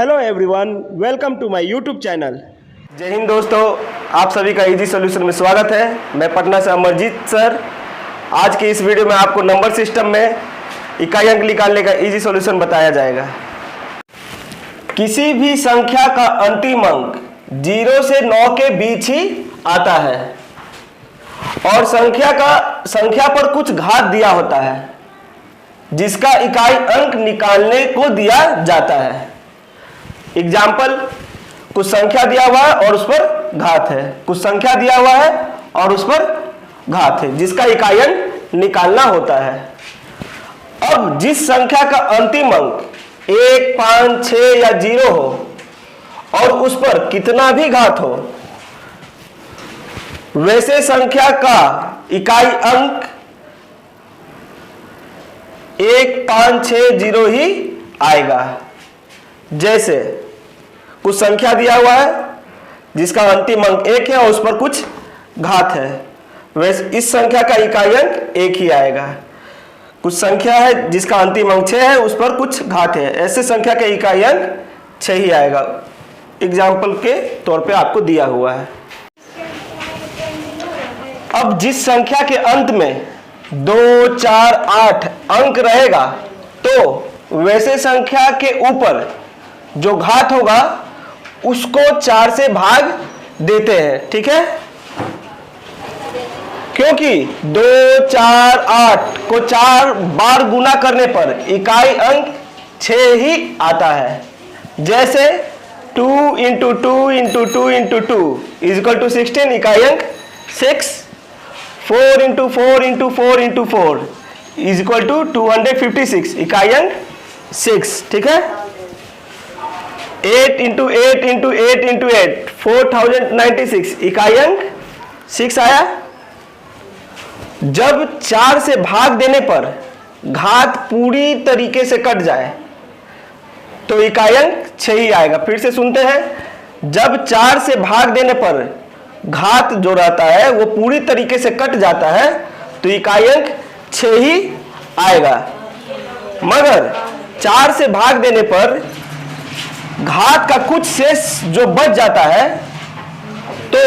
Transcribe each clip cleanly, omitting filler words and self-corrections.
Hello everyone, welcome to my YouTube channel. जय हिंद दोस्तों, आप सभी का इजी सॉल्यूशन में स्वागत है। मैं पटना से अमरजीत सर। आज के इस वीडियो में आपको नंबर सिस्टम में इकाई अंक निकालने का इजी सॉल्यूशन बताया जाएगा। किसी भी संख्या का अंतिम अंक 0 से 9 के बीच ही आता है और संख्या पर कुछ घात दिया होता है जिसका इकाई अंक निकालने को दिया जाता है। एग्जाम्पल, कुछ संख्या दिया हुआ है और उस पर घात है, कुछ संख्या दिया हुआ है और उस पर घात है जिसका इकाई अंक निकालना होता है। अब जिस संख्या का अंतिम अंक 1, 5, 6 या 0 हो और उस पर कितना भी घात हो, वैसे संख्या का इकाई अंक 1, 5, 6, 0 ही आएगा। जैसे कुछ संख्या दिया हुआ है जिसका अंतिम अंक 1 है और उस पर कुछ घात है, वैसे इस संख्या का इकाई अंक 1 ही आएगा। कुछ संख्या है जिसका अंतिम अंक 6 है, उस पर कुछ घात है, ऐसे संख्या का इकाई अंक 6 ही आएगा। एग्जाम्पल के तौर पे आपको दिया हुआ है। अब जिस संख्या के अंत में 2, 4, 8 अंक रहेगा, तो वैसे संख्या के ऊपर जो घात होगा उसको 4 से भाग देते हैं, ठीक है? क्योंकि 2, 4, 8 को 4 बार गुना करने पर इकाई अंक 6 ही आता है। जैसे 2 into 2 into 2 into 2 is equal to 16, इकाई अंक 6। 4 into 4 into 4 into 4 is equal to 256, इकाई अंक 6, ठीक है? 8 इंटू 8 इंटू 8 इंटू 8 4096, इकाई अंक 6 आया। जब 4 से भाग देने पर घात पूरी तरीके से कट जाए तो इकाई अंक 6 ही आएगा। फिर से सुनते हैं, जब 4 से भाग देने पर घात जो रहता है वो पूरी तरीके से कट जाता है तो इकाई अंक 6 ही आएगा। मगर 4 से भाग देने पर घात का कुछ शेष जो बच जाता है तो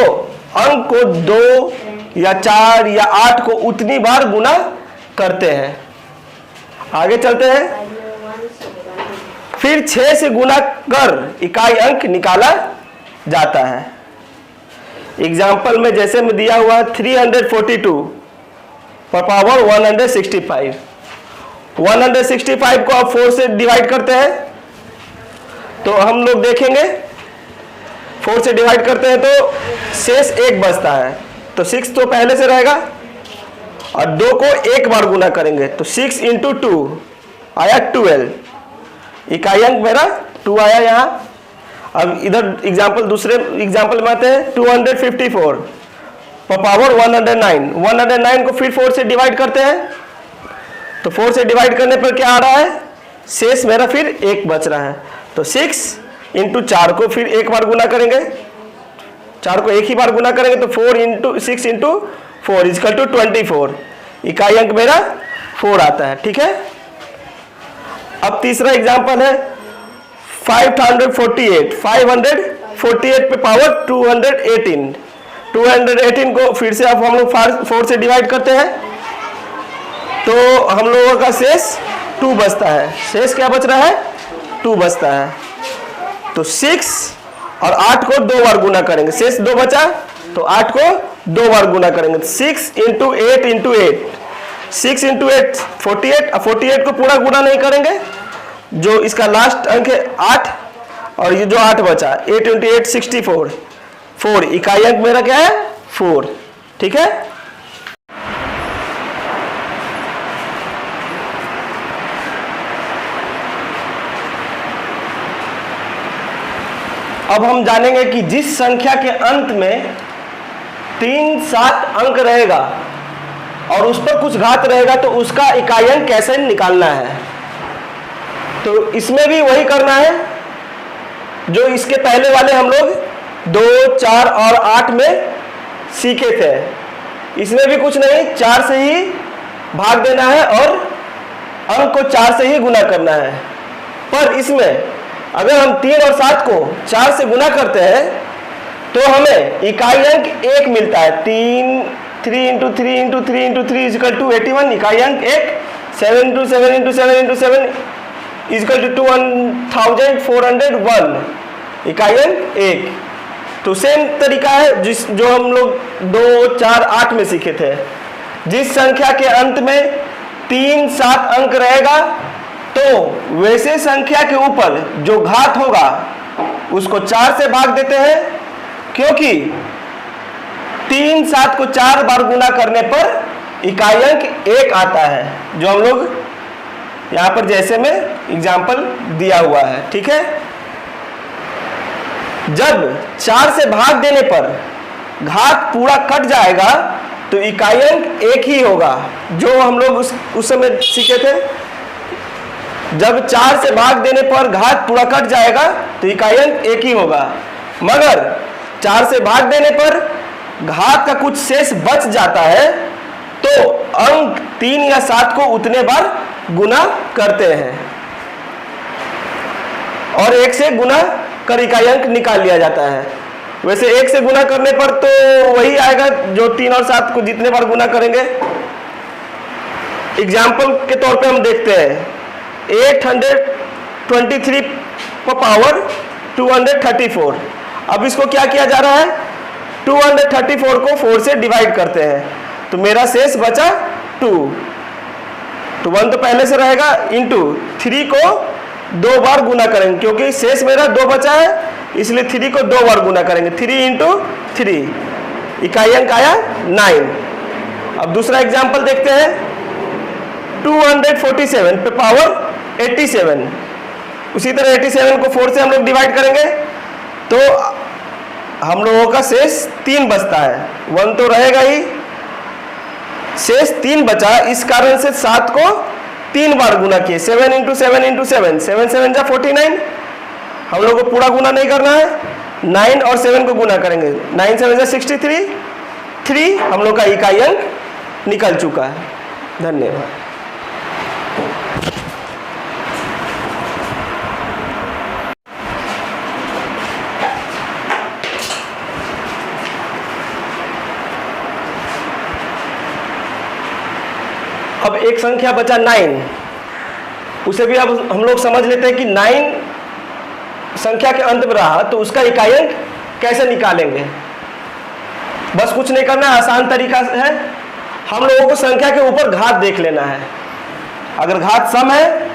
अंक को 2 या 4 या 8 को उतनी बार गुना करते हैं। आगे चलते हैं। फिर 6 से गुना कर इकाई अंक निकाला जाता है। एग्जाम्पल में जैसे में दिया हुआ 342 पर पावर 165। 165 को आप 4 से डिवाइड करते हैं तो हम लोग देखेंगे 4 से डिवाइड करते हैं तो शेष 1 बचता है, तो 6 तो पहले से रहेगा और 2 को 1 बार गुना करेंगे तो 6 इंटू 2 आया 12, इकाई अंक मेरा 2 आया यहाँ। अब इधर दूसरे एग्जाम्पल में आते हैं 254 पर पावर 109। 109 को फिर 4 से डिवाइड करते हैं तो 4 से डिवाइड करने पर क्या आ रहा है, शेष मेरा फिर 1 बच रहा है, तो 6 इंटू 4 को फिर 1 बार गुना करेंगे, 4 को 1 ही बार गुना करेंगे तो 4 इंटू 6 इंटू 4 इजकल टू 24, इकाई अंक मेरा 4 आता है, ठीक है? अब तीसरा एग्जांपल है 548 पे पावर 218। 218 को फिर से अब हम लोग 4 से डिवाइड करते हैं तो हम लोगों का शेष 2 बचता है। शेष क्या बच रहा है, 2 बचता है, तो 6 और 8 को 2 बार गुना करेंगे, शेष 2 बचा तो 8 को 2 बार गुना करेंगे, 6 इंटू 8 इंटू 8, 6 इंटू 8 48, 48 को पूरा गुना नहीं करेंगे, जो इसका लास्ट अंक है 8 और ये जो 8 बचा 8 इंटू 8 64, 4, इकाई अंक मेरा क्या है 4, ठीक है? अब हम जानेंगे कि जिस संख्या के अंत में 3, 7 अंक रहेगा और उस पर कुछ घात रहेगा तो उसका इकाई अंक कैसे निकालना है। तो इसमें भी वही करना है जो इसके पहले वाले हम लोग 2, 4 और 8 में सीखे थे। इसमें भी कुछ नहीं, 4 से ही भाग देना है और अंक को 4 से ही गुना करना है। पर इसमें अगर हम 3 और 7 को 4 से गुना करते हैं तो हमें इकाई अंक 1 मिलता है। 3 into 3 into 3 into 3 is equal to 81, इकाई अंक 1। 7 into 7 into 7 into 7 is equal to 1401, इकाई अंक 1। तो सेम तरीका है जो हम लोग 2, 4, 8 में सीखे थे। जिस संख्या के अंत में 3, 7 अंक रहेगा तो वैसे संख्या के ऊपर जो घात होगा उसको 4 से भाग देते हैं, क्योंकि 3, 7 को 4 बार गुना करने पर इकाई अंक 1 आता है, जो हम लोग यहां पर जैसे में एग्जाम्पल दिया हुआ है। ठीक है, जब 4 से भाग देने पर घात पूरा कट जाएगा तो इकाई अंक 1 ही होगा, जो हम लोग उस समय सीखे थे। जब 4 से भाग देने पर घात पूरा कट जाएगा तो इकाई अंक 1 ही होगा, मगर 4 से भाग देने पर घात का कुछ शेष बच जाता है तो अंक 3 या 7 को उतने बार गुना करते हैं और 1 से गुना कर इकाई अंक निकाल लिया जाता है। वैसे 1 से गुना करने पर तो वही आएगा जो 3 और 7 को जितने बार गुना करेंगे। एग्जाम्पल के तौर पे हम देखते हैं 823 पर पावर 234। अब इसको क्या किया जा रहा है, 234 को 4 से डिवाइड करते हैं तो मेरा शेष बचा 2। तो 1 तो पहले से रहेगा, इंटू 3 को 2 बार गुना करेंगे, क्योंकि शेष मेरा 2 बचा है इसलिए 3 को 2 बार गुना करेंगे। 3 इंटू 3, इकाई अंक आया 9। अब दूसरा एग्जाम्पल देखते हैं 247 पे पावर 87। उसी तरह 87 को 4 से हम लोग डिवाइड करेंगे तो हम लोगों का शेष 3 बचता है। 1 तो रहेगा ही, शेष 3 बचा, इस कारण से 7 को 3 बार गुना किए। 7 इंटू 7 इंटू 7, 7 7 जा 49। हम लोग को पूरा गुना नहीं करना है, 9 और 7 को गुना करेंगे। 9 7 जा 63, 3 हम लोग का इकाई अंक निकल चुका है। धन्यवाद। अब एक संख्या बचा 9, उसे भी अब हम लोग समझ लेते हैं कि 9 संख्या के अंत में रहा तो उसका इकाई अंक कैसे निकालेंगे। बस कुछ नहीं करना है, आसान तरीका है। हम लोगों को संख्या के ऊपर घात देख लेना है। अगर घात सम है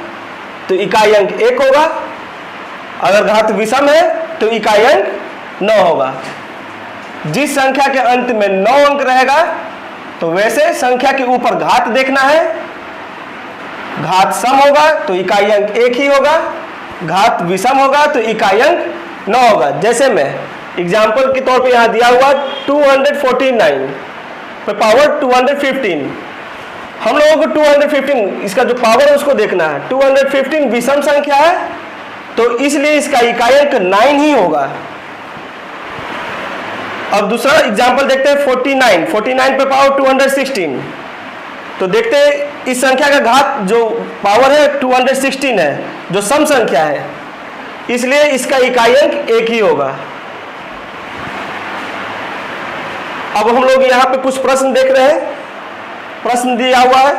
तो इकाई अंक 1 होगा, अगर घात विषम है तो इकाई अंक 9 होगा। जिस संख्या के अंत में 9 अंक रहेगा तो वैसे संख्या के ऊपर घात देखना है। घात सम होगा तो इकाई अंक 1 ही होगा, घात विषम होगा तो इकाई अंक 9 होगा। जैसे मैं एग्जाम्पल के तौर पे यहाँ दिया हुआ 249 पे पावर 215। हम लोगों को 215 इसका जो पावर है उसको देखना है। 215 विषम संख्या है तो इसलिए इसका इकाई अंक 9 ही होगा। अब दूसरा एग्जाम्पल देखते हैं 49 पे पावर 216। तो देखते हैं इस संख्या का घात जो पावर है 216 है, जो सम संख्या है, इसलिए इसका इकाई अंक 1 ही होगा। अब हम लोग यहाँ पे कुछ प्रश्न देख रहे हैं। प्रश्न दिया हुआ है,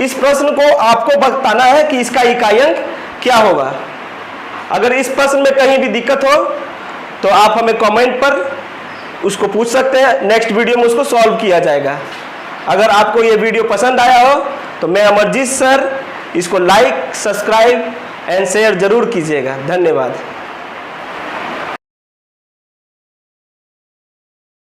इस प्रश्न को आपको बताना है कि इसका इकाई अंक क्या होगा। अगर इस प्रश्न में कहीं भी दिक्कत हो तो आप हमें कमेंट पर उसको पूछ सकते हैं, नेक्स्ट वीडियो में उसको सॉल्व किया जाएगा। अगर आपको ये वीडियो पसंद आया हो तो मैं अमरजीत सर, इसको लाइक, सब्सक्राइब एंड शेयर जरूर कीजिएगा। धन्यवाद।